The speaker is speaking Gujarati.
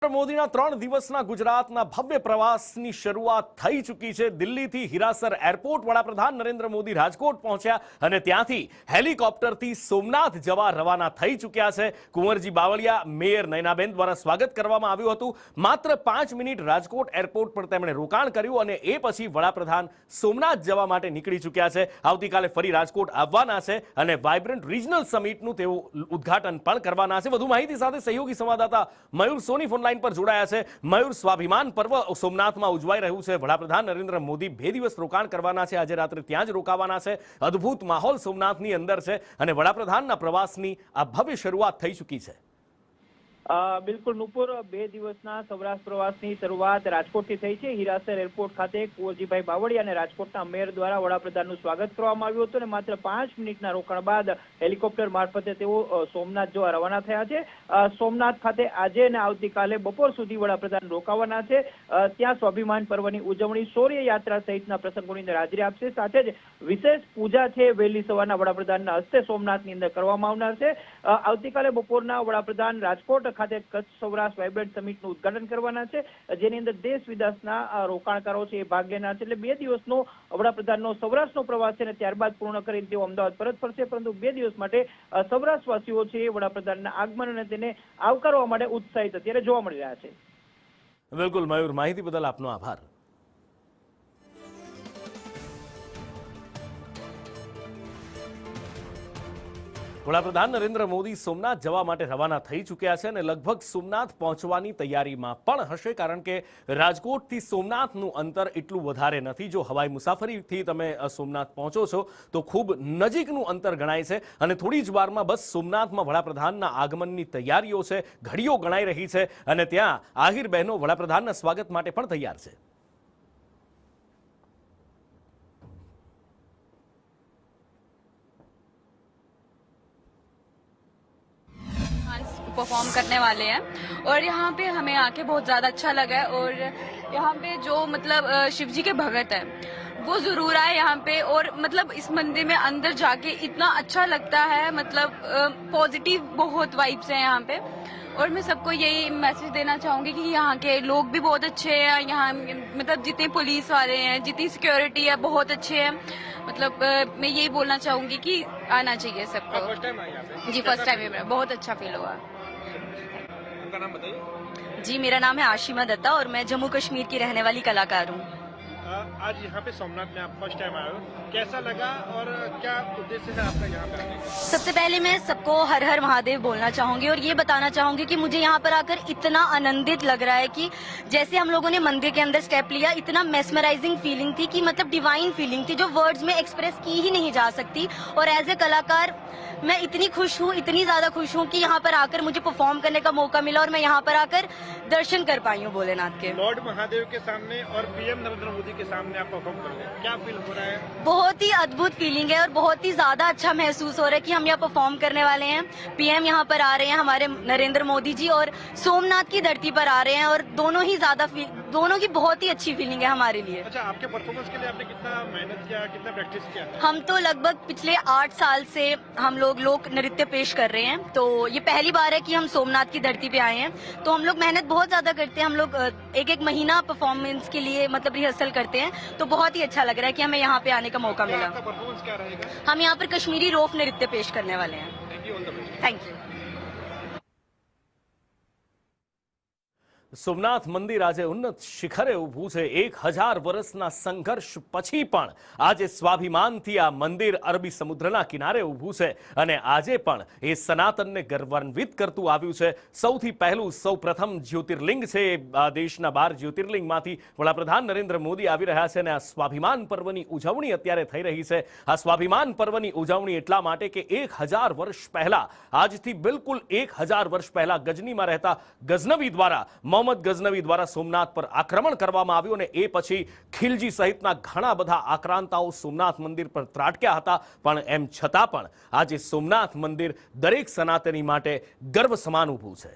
મોદીના 3 દિવસના ગુજરાતના ભવ્ય પ્રવાસની શરૂઆત થઈ ચૂકી છે। દિલ્હીથી હીરાસર એરપોર્ટ વડાપ્રધાન નરેન્દ્ર મોદી રાજકોટ પહોંચ્યા અને ત્યાંથી હેલિકોપ્ટરથી સોમનાથ જવા રવાના થઈ ચૂક્યા છે। કુંવરજી બાવળિયા, મેયર નયનાબેન દ્વારા સ્વાગત કરવામાં આવ્યું હતું। માત્ર 5 મિનિટ રાજકોટ એરપોર્ટ પર તેમણે રોકાણ કર્યું અને એ પછી વડાપ્રધાન સોમનાથ જવા માટે નીકળી ચૂક્યા છે। આવતીકાલે ફરી રાજકોટ આવવાના છે અને વાઇબ્રન્ટ રિજનલ સમિટનું તેઓ ઉદ્ઘાટન પણ કરવાના છે। વધુ માહિતી સાથે સહયોગી સંવાદદાતા મયુર સોની પર જોડાયા છે। મયુર, સ્વાભિમાન પર્વ સોમનાથમાં ઉજવાઈ રહ્યું છે। વડાપ્રધાન નરેન્દ્ર મોદી 2 દિવસ રોકાણ કરવાના છે, આજે રાત્રે ત્યાં જ રોકાવાના છે। અદ્ભુત માહોલ સોમનાથની અંદર છે અને વડાપ્રધાનના પ્રવાસની આ ભવ્ય શરૂઆત થઈ ચૂકી છે। બિલકુલ નુપુર, 2 દિવસના સૌરાષ્ટ્ર પ્રવાસની શરૂઆત રાજકોટથી થઈ છે। હીરાસર એરપોર્ટ ખાતે કુંવરજીભાઈ બાવળિયા અને રાજકોટના મેયર દ્વારા વડાપ્રધાનનું સ્વાગત કરવામાં આવ્યું હતું અને માત્ર 5 મિનિટના રોકાણ બાદ હેલિકોપ્ટર મારફતે તેઓ સોમનાથ જવા રવાના થયા છે। સોમનાથ ખાતે આજે અને આવતીકાલે બપોર સુધી વડાપ્રધાન રોકાવાના છે। ત્યાં સ્વાભિમાન પર્વની ઉજવણી, શૌર્ય યાત્રા સહિતના પ્રસંગોની અંદર હાજરી આપશે। સાથે જ વિશેષ પૂજા છે વહેલી સવારના વડાપ્રધાનના હસ્તે સોમનાથની અંદર કરવામાં આવનાર છે। આવતીકાલે બપોરના વડાપ્રધાન રાજકોટ ખાતે કચ્છ સૌરાષ્ટ્ર વાઇબ્રન્ટ સમિટનું ઉદ્ઘાટન કરવાના છે, જેની અંદર દેશ વિદેશના રોકાણકારો છે એ ભાગ લેનાર છે। એટલે 2 દિવસનો વડાપ્રધાનનો સૌરાષ્ટ્રનો પ્રવાસ છે અને ત્યારબાદ પૂર્ણ કરીને તેઓ અમદાવાદ પરત ફરશે। પરંતુ 2 દિવસ માટે સૌરાષ્ટ્રવાસીઓ છે એ વડાપ્રધાનના આગમન અને તેને આવકારવા માટે ઉત્સાહિત અત્યારે જોવા મળી રહ્યા છે। બિલકુલ મયુર, માહિતી બદલ આપનો આભાર। વડાપ્રધાન નરેન્દ્ર મોદી સોમનાથ જવા માટે રવાના થઈ ચૂક્યા છે અને લગભગ સોમનાથ પહોંચવાની તૈયારીમાં પણ હશે, કારણ કે રાજકોટથી સોમનાથનું અંતર એટલું વધારે નથી। જો હવાઈ મુસાફરીથી તમે સોમનાથ પહોંચો છો તો ખૂબ નજીકનું અંતર ગણાય છે અને થોડી જ વારમાં બસ સોમનાથમાં વડાપ્રધાનના આગમનની તૈયારીઓ છે, ઘડીઓ ગણાઈ રહી છે અને ત્યાં આહિર બહેનો વડાપ્રધાનના સ્વાગત માટે પણ તૈયાર છે। परफॉर्म करने वाले हैं और यहाँ पे हमें आके बहुत ज़्यादा अच्छा लगा है। और यहाँ पे जो मतलब शिव जी के भगत है वो ज़रूर आए यहाँ पे। और मतलब इस मंदिर में अंदर जाके इतना अच्छा लगता है, मतलब पॉजिटिव बहुत वाइब्स हैं यहाँ पे। और मैं सबको यही मैसेज देना चाहूँगी कि यहाँ के लोग भी बहुत अच्छे हैं। यहाँ मतलब जितने पुलिस वाले हैं, जितनी सिक्योरिटी है, बहुत अच्छे हैं। मतलब मैं यही बोलना चाहूँगी कि आना चाहिए सबको। फर्स्ट टाइम आए यहाँ पे? जी फर्स्ट टाइम है, बहुत अच्छा फील हुआ। उनका नाम बताइए। जी मेरा नाम है आशिमा दत्ता और मैं जम्मू कश्मीर की रहने वाली कलाकार हूँ। आज यहाँ पे सोमनाथ में आप फर्स्ट टाइम आए हो, कैसा लगा और क्या उद्देश्य है आपका यहाँ पे आने का? सबसे पहले मैं सबको हर हर महादेव बोलना चाहूंगी और ये बताना चाहूंगी कि मुझे यहाँ पर आकर इतना आनंदित लग रहा है कि जैसे हम लोगों ने मंदिर के अंदर स्टेप लिया, इतना मेस्मराइजिंग फीलिंग थी कि मतलब डिवाइन फीलिंग थी जो वर्ड्स में एक्सप्रेस की ही नहीं जा सकती। और एज ए कलाकार मैं इतनी खुश हूँ, इतनी ज्यादा खुश हूँ कि यहाँ पर आकर मुझे परफॉर्म करने का मौका मिला और मैं यहाँ पर आकर दर्शन कर पाई हूँ भोलेनाथ के। लॉर्ड महादेव के सामने और पीएम नरेंद्र मोदी के सामने आप परफॉर्म कर रहे हैं, क्या फील हो रहा है? बहुत ही अद्भुत फीलिंग है और बहुत ही ज्यादा अच्छा महसूस हो रहा है कि हम यहाँ परफॉर्म करने वाले हैं। पीएम यहाँ पर आ रहे हैं, हमारे नरेंद्र मोदी जी, और सोमनाथ की धरती पर आ रहे हैं और दोनों की बहुत ही अच्छी फीलिंग है हमारे लिए। अच्छा, आपके परफॉर्मेंस के लिए आपने कितना मेहनत किया, कितना प्रैक्टिस किया? हम तो लगभग पिछले 8 साल से हम लोग नृत्य पेश कर रहे हैं, तो ये पहली बार है कि हम सोमनाथ की धरती पे आए हैं। तो हम लोग मेहनत बहुत ज्यादा करते हैं। हम लोग एक महीना परफॉर्मेंस के लिए मतलब रिहर्सल करते हैं, तो बहुत ही अच्छा लग रहा है कि हमें यहाँ पे आने का मौका मिला। आपका परफॉर्मेंस क्या रहेगा? हम यहाँ पर कश्मीरी रोफ नृत्य पेश करने वाले हैं। Thank you, all the best. Thank you. Somnath મંદિર આજે ઉન્નત શિખરે ઊભું છે। 1000 વર્ષના સંઘર્ષ પછી પણ આજે સ્વાભિમાનથી આ મંદિર અરબી સમુદ્રના કિનારે ઊભું છે અને આજે પણ એ સનાતનને ગર્વાન્વિત કરતું આવ્યું છે। સૌથી પહેલું સૌપ્રથમ જ્યોતિર્લિંગ છે, દેશના 12 જ્યોતિર્લિંગમાંથી વડાપ્રધાન નરેન્દ્ર મોદી આવી રહ્યા છે અને આ સ્વાભિમાન પર્વની ઉજવણી અત્યારે થઈ રહી છે। આ સ્વાભિમાન પર્વની ઉજવણી એટલા માટે કે 1000 વર્ષ પહેલા, આજથી બિલકુલ 1000 વર્ષ પહેલા ગજનીમાં રહેતા ગઝનવી દ્વારા, મોહમ્મદ ગઝનવી દ્વારા સોમનાથ પર આક્રમણ કરવામાં આવ્યું અને એ પછી ખિલજી સહિતના ઘણા બધા આક્રાંતાઓ સોમનાથ મંદિર પર ત્રાટક્યા હતા। પણ એમ છતાં પણ આજે સોમનાથ મંદિર દરેક સનાતની માટે ગર્વ સમાન ઊભું છે।